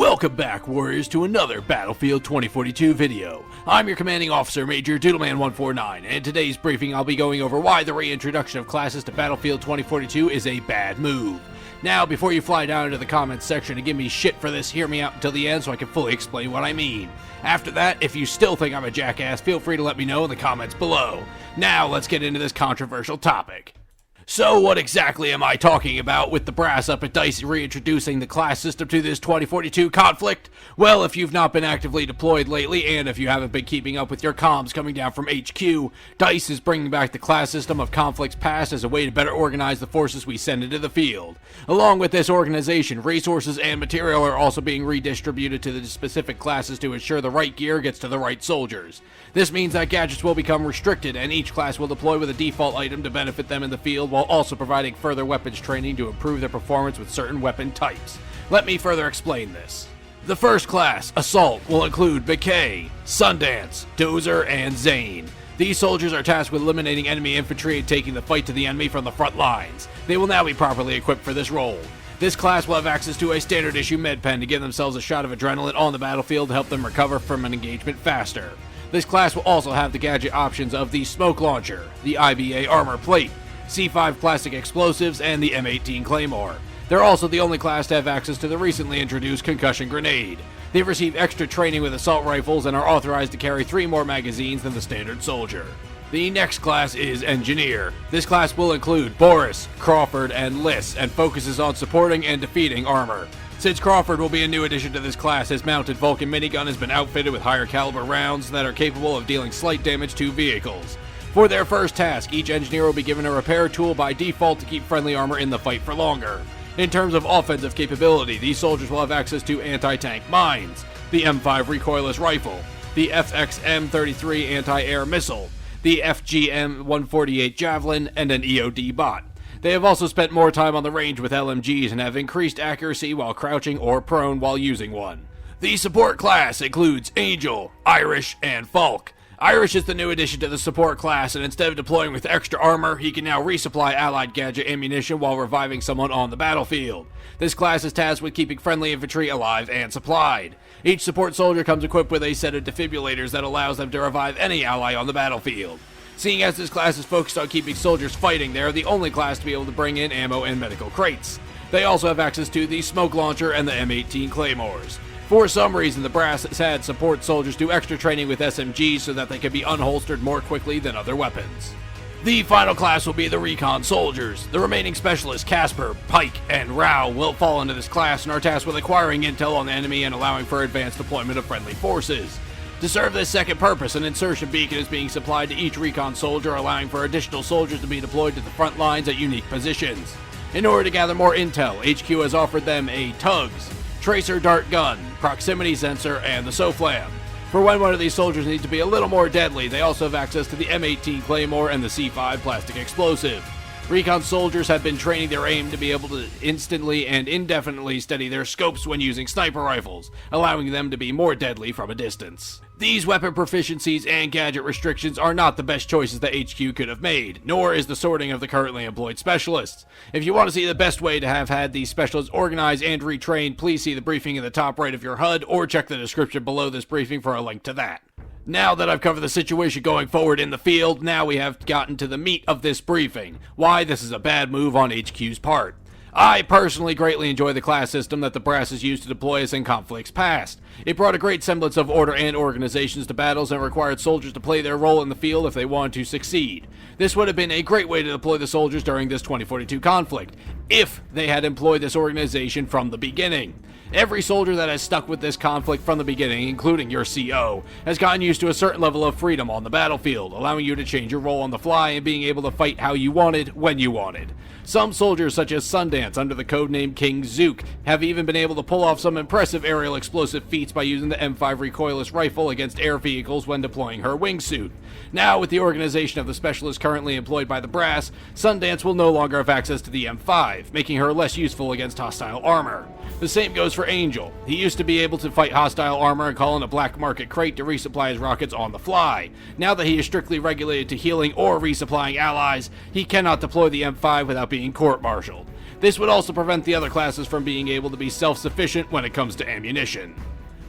Welcome back, Warriors, to another Battlefield 2042 video. I'm your commanding officer, Major Doodleman149, and in today's briefing I'll be going over why the reintroduction of classes to Battlefield 2042 is a bad move. Now, before you fly down into the comments section and give me shit for this, hear me out until the end so I can fully explain what I mean. After that, if you still think I'm a jackass, feel free to let me know in the comments below. Now, let's get into this controversial topic. So what exactly am I talking about with the brass up at DICE reintroducing the class system to this 2042 conflict? Well, if you've not been actively deployed lately, and if you haven't been keeping up with your comms coming down from HQ, DICE is bringing back the class system of conflicts past as a way to better organize the forces we send into the field. Along with this organization, resources and material are also being redistributed to the specific classes to ensure the right gear gets to the right soldiers. This means that gadgets will become restricted, and each class will deploy with a default item to benefit them in the field, while also providing further weapons training to improve their performance with certain weapon types. Let me further explain this. The first class, Assault, will include McKay, Sundance, Dozer, and Zane. These soldiers are tasked with eliminating enemy infantry and taking the fight to the enemy from the front lines. They will now be properly equipped for this role. This class will have access to a standard issue med pen to give themselves a shot of adrenaline on the battlefield to help them recover from an engagement faster. This class will also have the gadget options of the Smoke Launcher, the IBA Armor Plate, C5 Plastic Explosives, and the M18 Claymore. They're also the only class to have access to the recently introduced Concussion Grenade. They've received extra training with assault rifles and are authorized to carry 3 more magazines than the standard soldier. The next class is Engineer. This class will include Boris, Crawford, and Liss, and focuses on supporting and defeating armor. Since Crawford will be a new addition to this class, his mounted Vulcan minigun has been outfitted with higher caliber rounds that are capable of dealing slight damage to vehicles. For their first task, each engineer will be given a repair tool by default to keep friendly armor in the fight for longer. In terms of offensive capability, these soldiers will have access to anti-tank mines, the M5 recoilless rifle, the FXM-33 anti-air missile, the FGM-148 javelin, and an EOD bot. They have also spent more time on the range with LMGs and have increased accuracy while crouching or prone while using one. The support class includes Angel, Irish, and Falk. Irish is the new addition to the support class, and instead of deploying with extra armor, he can now resupply allied gadget ammunition while reviving someone on the battlefield. This class is tasked with keeping friendly infantry alive and supplied. Each support soldier comes equipped with a set of defibrillators that allows them to revive any ally on the battlefield. Seeing as this class is focused on keeping soldiers fighting, they are the only class to be able to bring in ammo and medical crates. They also have access to the Smoke Launcher and the M18 Claymores. For some reason, the brass has had support soldiers do extra training with SMGs so that they can be unholstered more quickly than other weapons. The final class will be the Recon Soldiers. The remaining specialists, Casper, Pike, and Rao, will fall into this class and are tasked with acquiring intel on the enemy and allowing for advanced deployment of friendly forces. To serve this second purpose, an insertion beacon is being supplied to each Recon Soldier, allowing for additional soldiers to be deployed to the front lines at unique positions. In order to gather more intel, HQ has offered them a Tugs, Tracer Dart Gun, Proximity Sensor, and the SOFLAM. For when one of these soldiers needs to be a little more deadly, they also have access to the M18 Claymore and the C5 Plastic Explosive. Recon soldiers have been training their aim to be able to instantly and indefinitely steady their scopes when using sniper rifles, allowing them to be more deadly from a distance. These weapon proficiencies and gadget restrictions are not the best choices that HQ could have made, nor is the sorting of the currently employed specialists. If you want to see the best way to have had these specialists organized and retrained, please see the briefing in the top right of your HUD or check the description below this briefing for a link to that. Now that I've covered the situation going forward in the field, now we have gotten to the meat of this briefing, why this is a bad move on HQ's part. I personally greatly enjoy the class system that the brass has used to deploy us in conflicts past. It brought a great semblance of order and organizations to battles and required soldiers to play their role in the field if they wanted to succeed. This would have been a great way to deploy the soldiers during this 2042 conflict, if they had employed this organization from the beginning. Every soldier that has stuck with this conflict from the beginning, including your CO, has gotten used to a certain level of freedom on the battlefield, allowing you to change your role on the fly and being able to fight how you wanted, when you wanted. Some soldiers, such as Sundance under the codename KingZook, have even been able to pull off some impressive aerial explosive feats by using the M5 recoilless rifle against air vehicles when deploying her wingsuit. Now, with the organization of the specialists currently employed by the brass, Sundance will no longer have access to the M5, making her less useful against hostile armor. The same goes for Angel. He used to be able to fight hostile armor and call in a black market crate to resupply his rockets on the fly. Now that he is strictly regulated to healing or resupplying allies, he cannot deploy the M5 without being court-martialed. This would also prevent the other classes from being able to be self-sufficient when it comes to ammunition.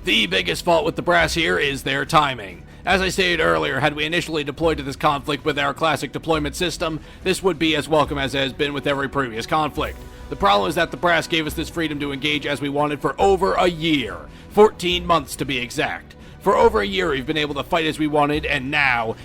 The biggest fault with the brass here is their timing. As I stated earlier, had we initially deployed to this conflict with our classic deployment system, this would be as welcome as it has been with every previous conflict. The problem is that the brass gave us this freedom to engage as we wanted for over a year. 14 months to be exact. For over a year we've been able to fight as we wanted, and now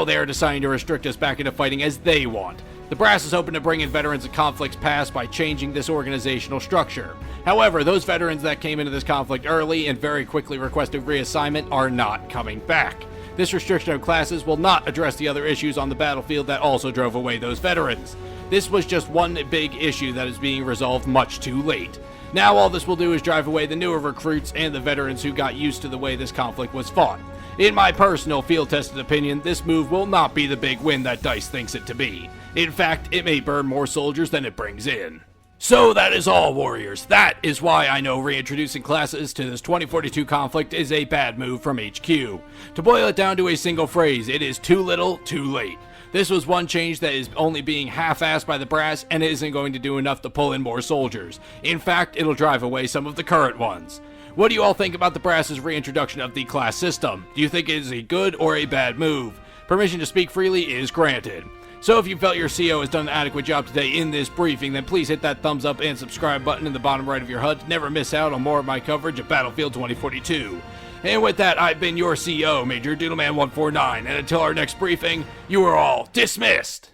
they are deciding to restrict us back into fighting as they want. The brass is hoping to bring in veterans of conflicts past by changing this organizational structure. However, those veterans that came into this conflict early and very quickly requested reassignment are not coming back. This restriction of classes will not address the other issues on the battlefield that also drove away those veterans. This was just one big issue that is being resolved much too late. Now all this will do is drive away the newer recruits and the veterans who got used to the way this conflict was fought. In my personal field-tested opinion, this move will not be the big win that DICE thinks it to be. In fact, it may burn more soldiers than it brings in. So that is all, warriors. That is why I know reintroducing classes to this 2042 conflict is a bad move from HQ. To boil it down to a single phrase, it is too little, too late. This was one change that is only being half-assed by the brass and isn't going to do enough to pull in more soldiers. In fact, it'll drive away some of the current ones. What do you all think about the brass's reintroduction of the class system? Do you think it is a good or a bad move? Permission to speak freely is granted. So if you felt your CO has done an adequate job today in this briefing, then please hit that thumbs up and subscribe button in the bottom right of your HUD to never miss out on more of my coverage of Battlefield 2042. And with that, I've been your CO, Major Doodleman 149, and until our next briefing, you are all dismissed!